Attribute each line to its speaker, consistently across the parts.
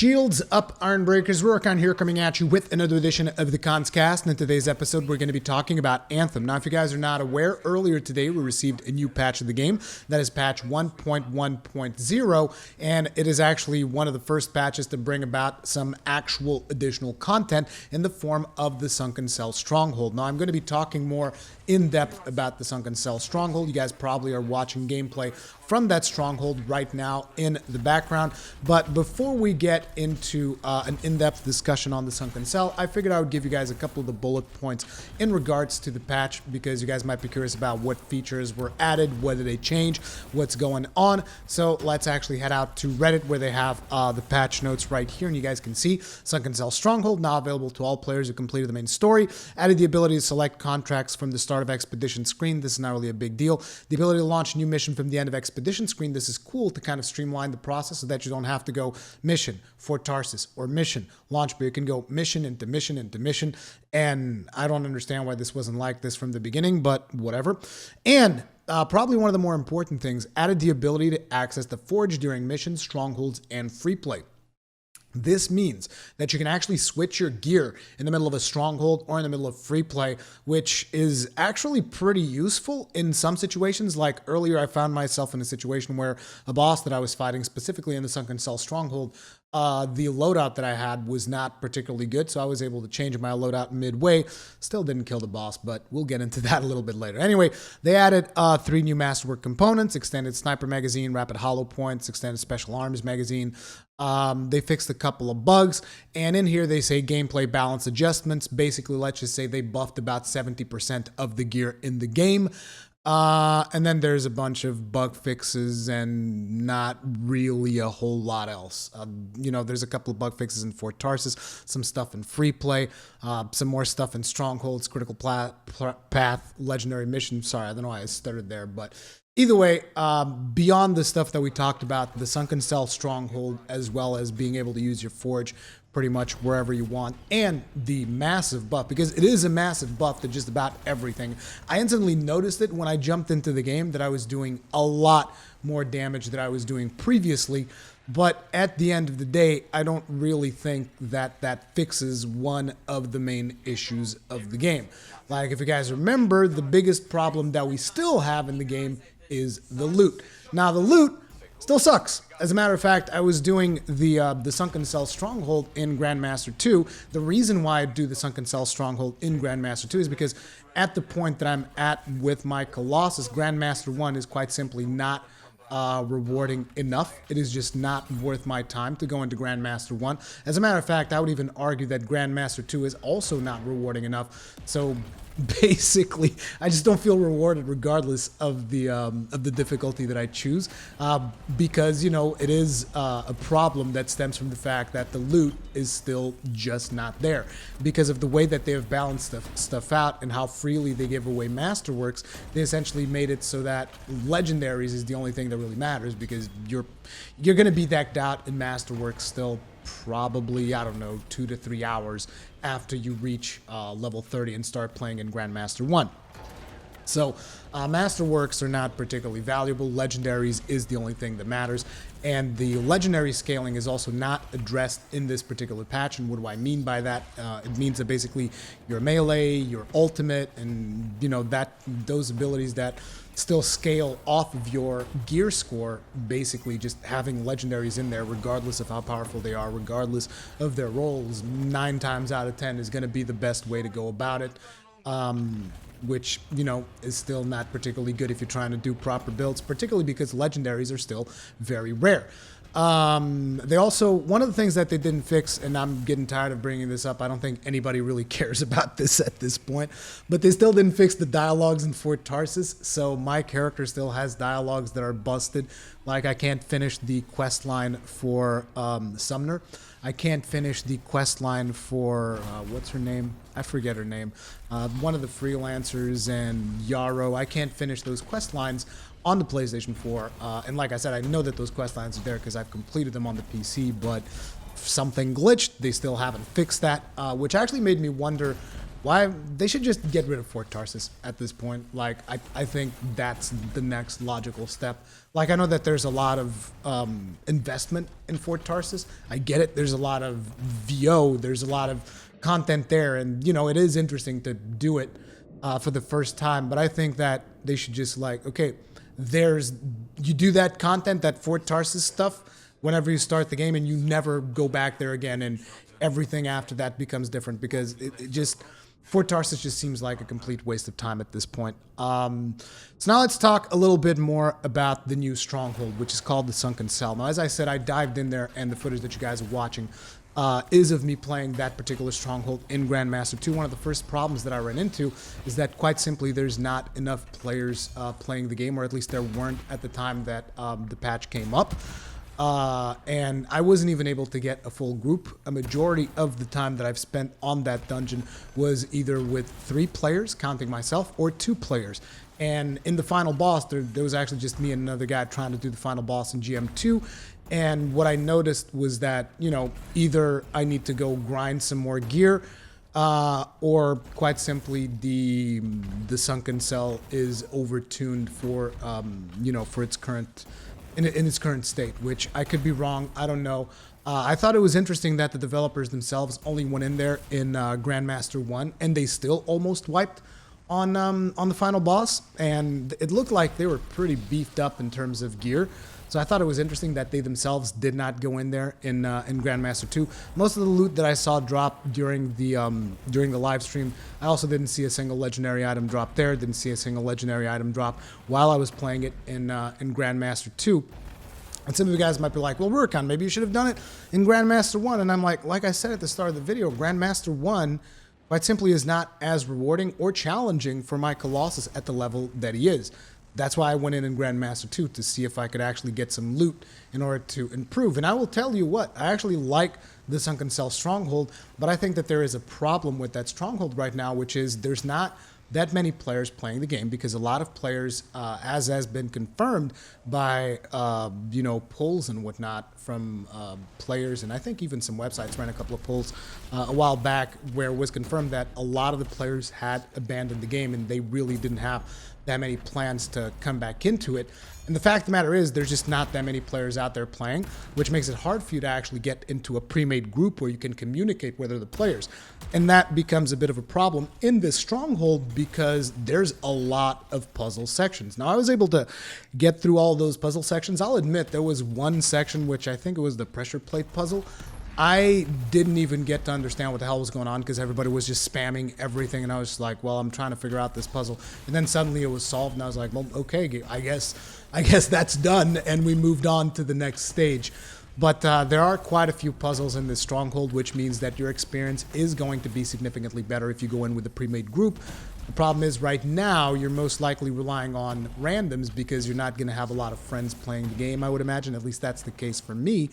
Speaker 1: Shields up, Ironbreakers. Rurikon here coming at you with another edition of the Kast. And in today's episode, we're going to be talking about Anthem. Now, if you guys are not aware, earlier today we received a new patch of the game. That is patch 1.1.0, and it is actually one of the first patches to bring about some actual additional content in the form of the Sunken Stronghold. Now, I'm going to be talking more in depth about the Sunken Stronghold. You guys probably are watching gameplay from that stronghold right now in the background. But before we get into an in-depth discussion on the Sunken Cell, I figured I would give you guys a couple of the bullet points in regards to the patch, because you guys might be curious about what features were added, whether they change, what's going on. So let's actually head out to Reddit, where they have the patch notes right here, and you guys can see Sunken Stronghold now available to all players who completed the main story. Added the ability to select contracts from the start of expedition screen. This is not really a big deal. The ability to launch a new mission from the end of expedition screen. This is cool to kind of streamline the process so that you don't have to go mission, Fort Tarsus, or mission, launch, but you can go mission into mission into mission. And I don't understand why this wasn't like this from the beginning, but whatever. And probably one of the more important things, added the ability to access the Forge during missions, strongholds, and free play. This means that you can actually switch your gear in the middle of a stronghold or in the middle of free play, which is actually pretty useful in some situations. Like earlier, I found myself in a situation where a boss that I was fighting, specifically in the Sunken Stronghold, the loadout that I had was not particularly good, so I was able to change my loadout midway. Still didn't kill the boss, but we'll get into that a little bit later. Anyway, they added 3 new Masterwork components: extended sniper magazine, rapid hollow points, extended special arms magazine. They fixed a couple of bugs, and in here they say gameplay balance adjustments. Basically, let's just say they buffed about 70% of the gear in the game. And then there's a bunch of bug fixes and not really a whole lot else. There's a couple of bug fixes in Fort Tarsus, some stuff in free play, some more stuff in Strongholds, critical path, legendary mission. Sorry, I don't know why I stuttered there, but either way, beyond the stuff that we talked about, the Sunken Stronghold, as well as being able to use your Forge pretty much wherever you want, and the massive buff, because it is a massive buff to just about everything. I instantly noticed it when I jumped into the game that I was doing a lot more damage than I was doing previously, but at the end of the day, I don't really think that that fixes one of the main issues of the game. Like, if you guys remember, the biggest problem that we still have in the game is the loot. Now, the loot still sucks. As a matter of fact, I was doing the Sunken Stronghold in Grandmaster 2. The reason why I do the Sunken Stronghold in Grandmaster 2 is because at the point that I'm at with my Colossus, Grandmaster 1 is quite simply not rewarding enough. It is just not worth my time to go into Grandmaster 1. As a matter of fact, I would even argue that Grandmaster 2 is also not rewarding enough. So basically, I just don't feel rewarded regardless of the difficulty that I choose, because, it is a problem that stems from the fact that the loot is still just not there. Because of the way that they have balanced stuff out and how freely they give away Masterworks, they essentially made it so that Legendaries is the only thing that really matters, because you're going to be decked out in Masterworks still probably, I don't know, 2 to 3 hours after you reach level 30 and start playing in Grandmaster 1. So Masterworks are not particularly valuable. Legendaries is the only thing that matters. And the legendary scaling is also not addressed in this particular patch. And what do I mean by that? It means that basically your melee, your ultimate, and those abilities that still scale off of your gear score, basically just having legendaries in there, regardless of how powerful they are, regardless of their roles, 9 times out of 10 is going to be the best way to go about it. Which, is still not particularly good if you're trying to do proper builds, particularly because legendaries are still very rare. They also, one of the things that they didn't fix, and I'm getting tired of bringing this up, I don't think anybody really cares about this at this point, but they still didn't fix the dialogues in Fort Tarsus, so my character still has dialogues that are busted. Like, I can't finish the quest line for Sumner. I can't finish the quest line for, what's her name? I forget her name. One of the freelancers and Yarrow. I can't finish those quest lines on the PlayStation 4. And like I said, I know that those quest lines are there because I've completed them on the PC, but something glitched. They still haven't fixed that, which actually made me wonder why they should just get rid of Fort Tarsus at this point. Like, I think that's the next logical step. Like, I know that there's a lot of investment in Fort Tarsus. I get it. There's a lot of VO. There's a lot of content there. And, you know, it is interesting to do it for the first time. But I think that they should just like, okay, you do that content, that Fort Tarsus stuff, whenever you start the game, and you never go back there again. And everything after that becomes different, because it just... Fort Tarsus just seems like a complete waste of time at this point. So now let's talk a little bit more about the new Stronghold, which is called the Sunken Cell. Now, as I said, I dived in there, and the footage that you guys are watching is of me playing that particular Stronghold in Grandmaster 2. One of the first problems that I ran into is that, quite simply, there's not enough players playing the game, or at least there weren't at the time that the patch came up. And I wasn't even able to get a full group. A majority of the time that I've spent on that dungeon was either with 3 players, counting myself, or 2 players. And in the final boss, there was actually just me and another guy trying to do the final boss in GM2. And what I noticed was that, you know, either I need to go grind some more gear, or quite simply the Sunken Cell is overtuned for, you know, for its current... In its current state, which I could be wrong. I don't know. I thought it was interesting that the developers themselves only went in there in Grandmaster 1, and they still almost wiped on the final boss. And it looked like they were pretty beefed up in terms of gear. So I thought it was interesting that they themselves did not go in there in Grandmaster 2. Most of the loot that I saw drop during the live stream, I also didn't see a single legendary item drop there. Didn't see a single legendary item drop while I was playing it in Grandmaster 2. And some of you guys might be like, well, Rurikhan, maybe you should have done it in Grandmaster 1. And I'm like I said at the start of the video, Grandmaster 1 quite simply is not as rewarding or challenging for my Colossus at the level that he is. That's why I went in Grandmaster 2, to see if I could actually get some loot in order to improve. And I will tell you what, I actually like the Sunken Cell Stronghold, but I think that there is a problem with that Stronghold right now, which is there's not that many players playing the game, because a lot of players, as has been confirmed by, you know, polls and whatnot from players, and I think even some websites ran a couple of polls a while back where it was confirmed that a lot of the players had abandoned the game, and they really didn't have that many plans to come back into it. And the fact of the matter is, there's just not that many players out there playing, which makes it hard for you to actually get into a pre-made group where you can communicate with other players. And that becomes a bit of a problem in this Stronghold, because there's a lot of puzzle sections. Now, I was able to get through all those puzzle sections. I'll admit there was one section, which I think it was the pressure plate puzzle. I didn't even get to understand what the hell was going on, because everybody was just spamming everything, and I was just like, well, I'm trying to figure out this puzzle. And then suddenly it was solved, and I was like, well, okay, I guess that's done, and we moved on to the next stage. But there are quite a few puzzles in this Stronghold, which means that your experience is going to be significantly better if you go in with a pre-made group. The problem is, right now, you're most likely relying on randoms, because you're not going to have a lot of friends playing the game, I would imagine. At least that's the case for me,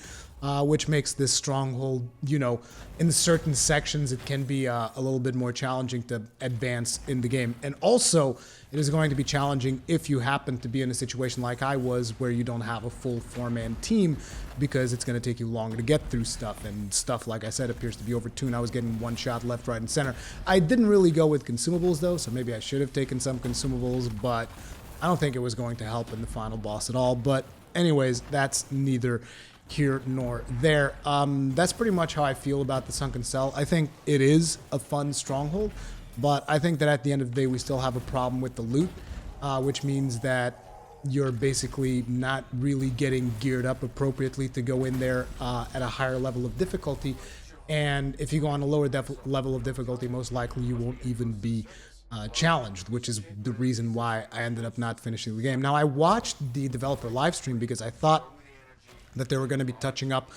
Speaker 1: which makes this Stronghold, you know, in certain sections, it can be a little bit more challenging to advance in the game. And also, it is going to be challenging if you happen to be in a situation like I was, where you don't have a full 4-man team, because it's going to take you longer to get through stuff. And stuff, like I said, appears to be overtuned. I was getting one shot left, right, and center. I didn't really go with consumables, though, so maybe I should have taken some consumables, but I don't think it was going to help in the final boss at all. But anyways, that's neither here nor there. That's pretty much how I feel about the Sunken Cell. I think it is a fun Stronghold, but I think that at the end of the day, we still have a problem with the loot, which means that you're basically not really getting geared up appropriately to go in there at a higher level of difficulty. And if you go on a lower level of difficulty, most likely you won't even be challenged, which is the reason why I ended up not finishing the game. Now, I watched the developer live stream because I thought that they were going to be touching up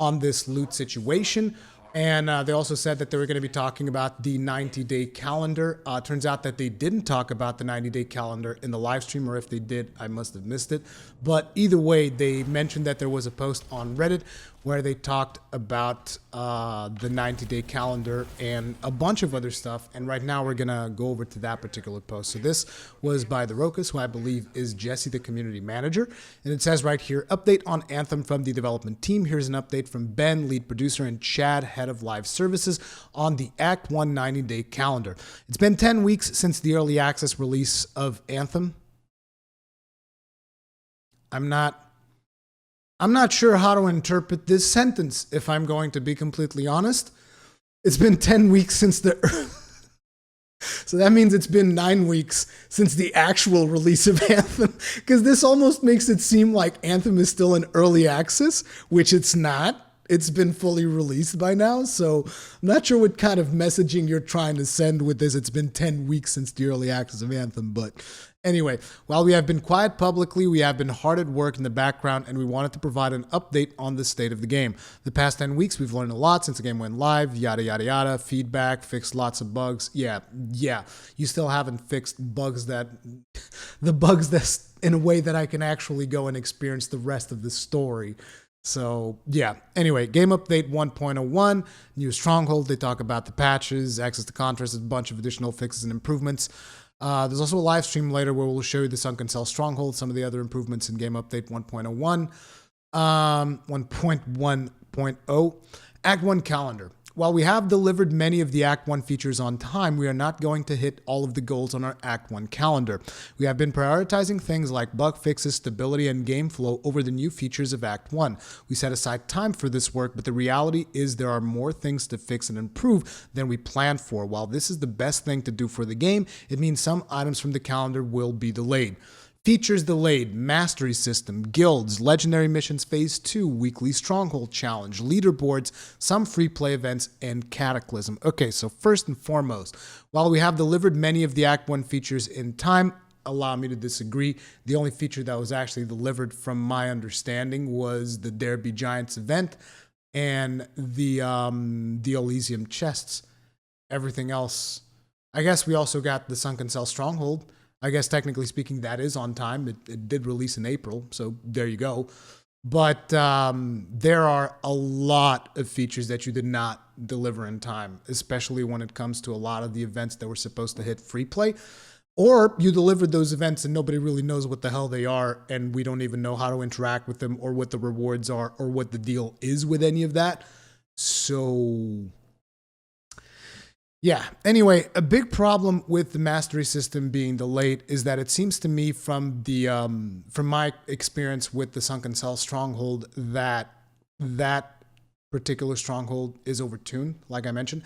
Speaker 1: on this loot situation. And they also said that they were going to be talking about the 90-day calendar. Turns out that they didn't talk about the 90-day calendar in the live stream, or if they did, I must have missed it. But either way, they mentioned that there was a post on Reddit where they talked about the 90-day calendar and a bunch of other stuff. And right now we're going to go over to that particular post. So this was by the Rokus, who I believe is Jesse, the community manager. And it says right here, update on Anthem from the development team. Here's an update from Ben, lead producer, and Chad, head of live services, on the Act 1 90-day calendar. It's been 10 weeks since the early access release of Anthem. I'm not sure how to interpret this sentence, if I'm going to be completely honest. It's been 10 weeks since the... So that means it's been 9 weeks since the actual release of Anthem, because this almost makes it seem like Anthem is still in early access, which it's not. It's been fully released by now, so I'm not sure what kind of messaging you're trying to send with this. It's been 10 weeks since the early access of Anthem, but anyway, while we have been quiet publicly, we have been hard at work in the background, and we wanted to provide an update on the state of the game. The past 10 weeks, we've learned a lot since the game went live, yada, yada, yada, feedback, fixed lots of bugs. Yeah, you still haven't fixed bugs the bugs that's in a way that I can actually go and experience the rest of the story. So, yeah. Anyway, game update 1.01, new Stronghold. They talk about the patches, access to contrast, a bunch of additional fixes and improvements. There's also a live stream later where we'll show you the Sunken Stronghold, some of the other improvements in game update 1.01. 1.1.0, Act 1 calendar. While we have delivered many of the Act 1 features on time, we are not going to hit all of the goals on our Act 1 calendar. We have been prioritizing things like bug fixes, stability, and game flow over the new features of Act 1. We set aside time for this work, but the reality is there are more things to fix and improve than we planned for. While this is the best thing to do for the game, it means some items from the calendar will be delayed. Features delayed, mastery system, guilds, legendary missions phase 2, weekly stronghold challenge, leaderboards, some free play events, and cataclysm. Okay, so first and foremost, while we have delivered many of the Act 1 features in time, allow me to disagree. The only feature that was actually delivered from my understanding was the There Be Giants event and the Elysium chests. Everything else, I guess we also got the Sunken Stronghold. I guess technically speaking, that is on time. It did release in April, so there you go. But there are a lot of features that you did not deliver in time, especially when it comes to a lot of the events that were supposed to hit free play. Or you delivered those events and nobody really knows what the hell they are, and we don't even know how to interact with them or what the rewards are or what the deal is with any of that. So... yeah, anyway, a big problem with the mastery system being delayed is that it seems to me from my experience with the Sunken Stronghold that particular stronghold is overtuned, like I mentioned,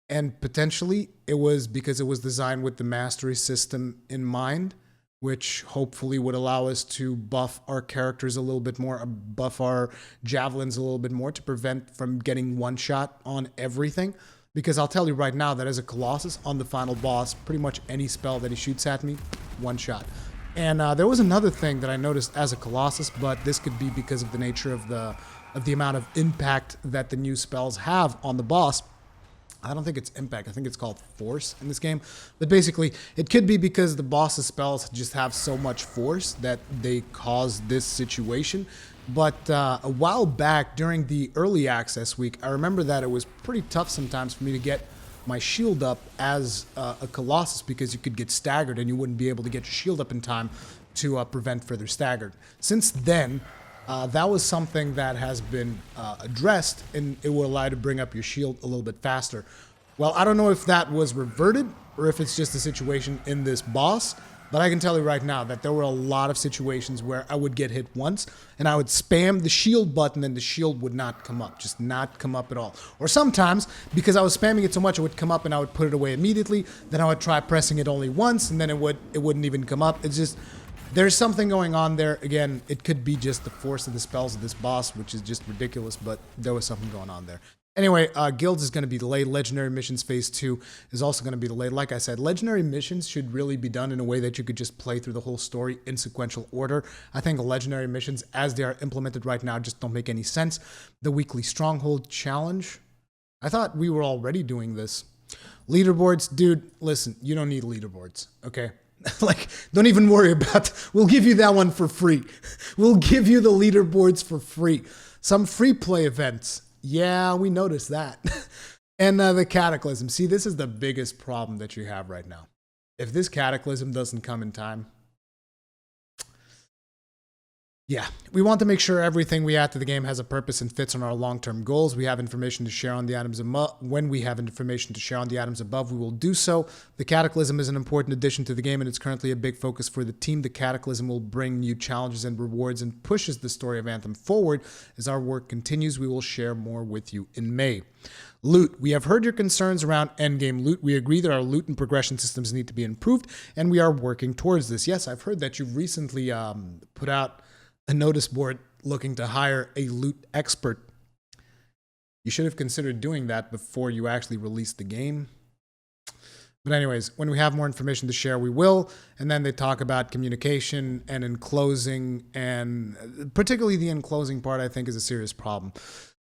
Speaker 1: and potentially it was because it was designed with the mastery system in mind, which hopefully would allow us to buff our characters a little bit more, buff our javelins a little bit more to prevent from getting one shot on everything. Because I'll tell you right now that as a Colossus on the final boss, pretty much any spell that he shoots at me, one shot. And there was another thing that I noticed as a Colossus, but this could be because of the nature of the amount of impact that the new spells have on the boss. I don't think it's impact. I think it's called force in this game. But basically, it could be because the boss's spells just have so much force that they cause this situation. But a while back during the early access week, I remember that it was pretty tough sometimes for me to get my shield up as a Colossus because you could get staggered and you wouldn't be able to get your shield up in time to prevent further staggered. Since then, that was something that has been addressed, and it will allow you to bring up your shield a little bit faster. Well, I don't know if that was reverted or if it's just a situation in this boss, but I can tell you right now that there were a lot of situations where I would get hit once and I would spam the shield button and the shield would not come up, just not come up at all. Or sometimes, because I was spamming it so much, it would come up and I would put it away immediately. Then I would try pressing it only once and then it wouldn't even come up. It's just, there's something going on there. Again, it could be just the force of the spells of this boss, which is just ridiculous, but there was something going on there. Anyway, Guilds is going to be delayed. Legendary Missions Phase 2 is also going to be delayed. Like I said, Legendary Missions should really be done in a way that you could just play through the whole story in sequential order. I think Legendary Missions, as they are implemented right now, just don't make any sense. The Weekly Stronghold Challenge, I thought we were already doing this. Leaderboards, dude, listen, you don't need leaderboards, okay? Like, don't even worry about it. We'll give you that one for free. We'll give you the leaderboards for free. Some free play events. Yeah, we noticed that. And the Cataclysm. See, this is the biggest problem that you have right now. If this Cataclysm doesn't come in time, yeah, we want to make sure everything we add to the game has a purpose and fits on our long-term goals. We have information to share on the items above. When we have information to share on the items above, we will do so. The Cataclysm is an important addition to the game, and it's currently a big focus for the team. The Cataclysm will bring new challenges and rewards and pushes the story of Anthem forward. As our work continues, we will share more with you in May. Loot. We have heard your concerns around endgame loot. We agree that our loot and progression systems need to be improved, and we are working towards this. Yes, I've heard that you've recently put out a notice board looking to hire a loot expert. You should have considered doing that before you actually released the game. But anyways, when we have more information to share, we will. And then they talk about communication and enclosing, and particularly the enclosing part, I think, is a serious problem.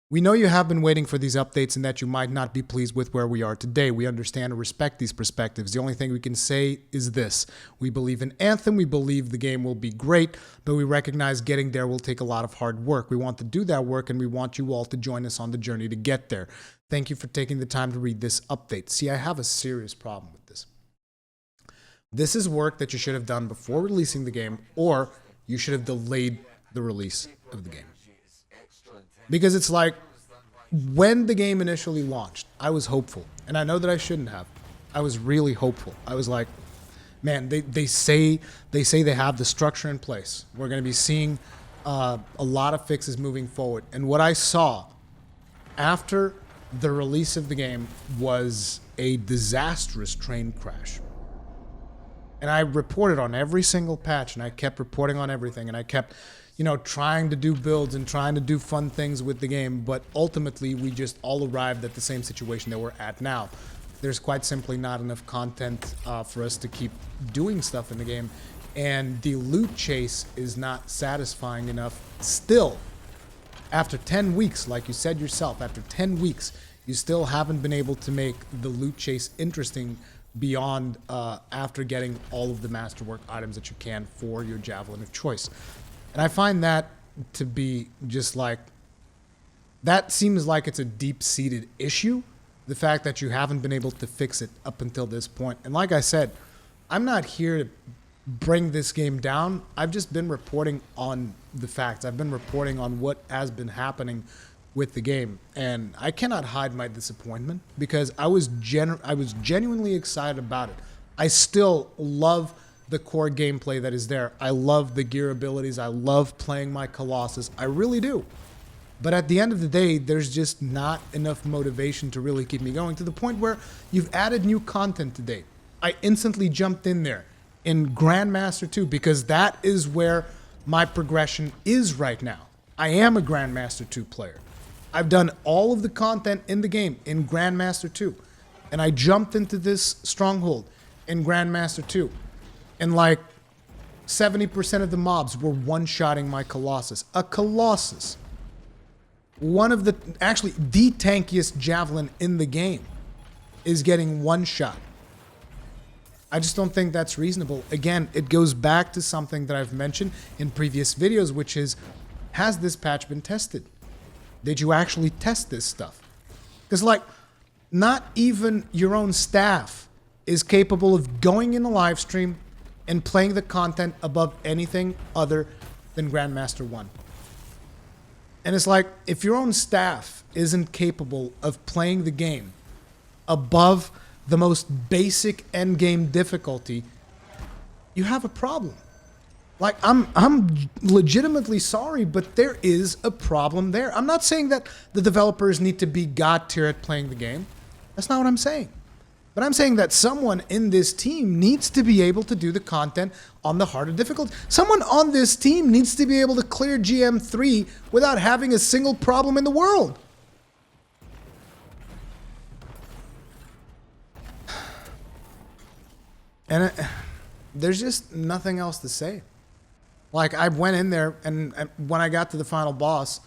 Speaker 1: We know you have been waiting for these updates and that you might not be pleased with where we are today. We understand and respect these perspectives. The only thing we can say is this. We believe in Anthem. We believe the game will be great, but we recognize getting there will take a lot of hard work. We want to do that work, and we want you all to join us on the journey to get there. Thank you for taking the time to read this update. See, I have a serious problem with this. This is work that you should have done before releasing the game, or you should have delayed the release of the game. Because it's like, when the game initially launched, I was hopeful. And I know that I shouldn't have. I was really hopeful. I was like, man, they say they have the structure in place. We're going to be seeing a lot of fixes moving forward. And what I saw after the release of the game was a disastrous train crash. And I reported on every single patch, and I kept reporting on everything, and I kept, trying to do builds and trying to do fun things with the game, but ultimately we just all arrived at the same situation that we're at now. There's quite simply not enough content for us to keep doing stuff in the game, and the loot chase is not satisfying enough still. After 10 weeks, like you said yourself, after 10 weeks, you still haven't been able to make the loot chase interesting beyond after getting all of the masterwork items that you can for your javelin of choice. And I find that to be just like, that seems like it's a deep-seated issue, the fact that you haven't been able to fix it up until this point. And like I said, I'm not here to bring this game down. I've just been reporting on the facts. I've been reporting on what has been happening with the game, and I cannot hide my disappointment because I was genuinely excited about it. I still love the core gameplay that is there. I love the gear abilities. I love playing my Colossus. I really do. But at the end of the day, there's just not enough motivation to really keep me going, to the point where you've added new content today. I instantly jumped in there in Grandmaster 2 because that is where my progression is right now. I am a Grandmaster 2 player. I've done all of the content in the game in Grandmaster 2. And I jumped into this Stronghold in Grandmaster 2. And like 70% of the mobs were one-shotting my Colossus. A Colossus. One of the, actually the tankiest javelin in the game is getting one shot. I just don't think that's reasonable. Again, it goes back to something that I've mentioned in previous videos, which is, has this patch been tested? Did you actually test this stuff? Because like, not even your own staff is capable of going in a live stream and playing the content above anything other than Grandmaster 1. And it's like, if your own staff isn't capable of playing the game above the most basic endgame difficulty, you have a problem. Like, I'm legitimately sorry, but there is a problem there. I'm not saying that the developers need to be god tier at playing the game. That's not what I'm saying. But I'm saying that someone in this team needs to be able to do the content on the harder difficulty. Someone on this team needs to be able to clear GM3 without having a single problem in the world. And there's just nothing else to say. Like, I went in there, and when I got to the final boss,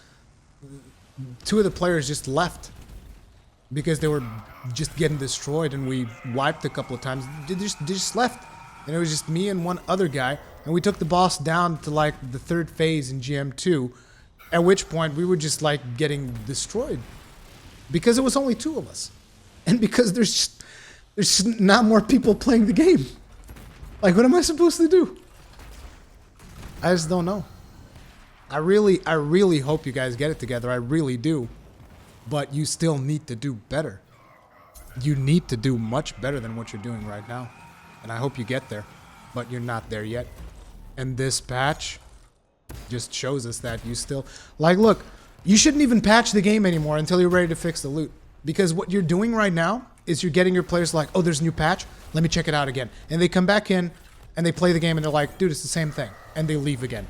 Speaker 1: 2 of the players just left because they were just getting destroyed, and we wiped a couple of times. They just left, and it was just me and one other guy, and we took the boss down to like the 3rd phase in GM2 At which point we were just like getting destroyed because it was only 2 of us. And because there's not more people playing the game. Like, what am I supposed to do? I just don't know. I really hope you guys get it together. I really do. But you still need to do better. You need to do much better than what you're doing right now. And I hope you get there. But you're not there yet. And this patch just shows us that you still... Like, look, you shouldn't even patch the game anymore until you're ready to fix the loot. Because what you're doing right now is you're getting your players like, oh, there's a new patch. Let me check it out again. And they come back in and they play the game and they're like, dude, it's the same thing. And they leave again.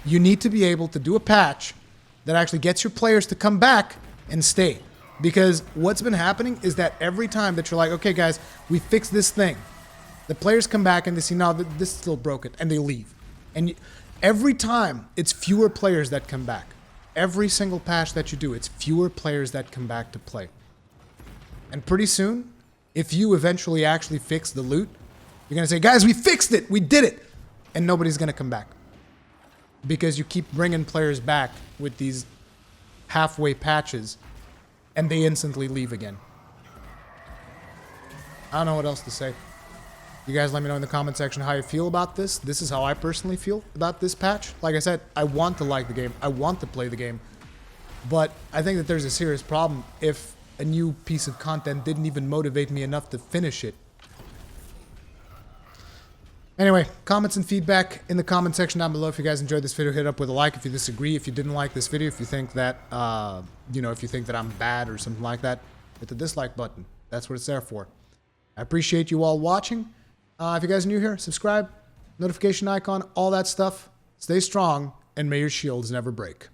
Speaker 1: You need to be able to do a patch that actually gets your players to come back and stay. Because what's been happening is that every time that you're like, okay, guys, we fixed this thing. The players come back and they see, no, this is still broken. And they leave. And every time, it's fewer players that come back. Every single patch that you do, it's fewer players that come back to play. And pretty soon, if you eventually actually fix the loot, you're going to say, guys, we fixed it. We did it. And nobody's going to come back. Because you keep bringing players back with these halfway patches, and they instantly leave again. I don't know what else to say. You guys let me know in the comment section how you feel about this. This is how I personally feel about this patch. Like I said, I want to like the game. I want to play the game. But I think that there's a serious problem if a new piece of content didn't even motivate me enough to finish it. Anyway, comments and feedback in the comment section down below. If you guys enjoyed this video, hit it up with a like. If you disagree, if you didn't like this video, if you think that, if you think that I'm bad or something like that, hit the dislike button. That's what it's there for. I appreciate you all watching. If you guys are new here, subscribe, notification icon, all that stuff. Stay strong, and may your shields never break.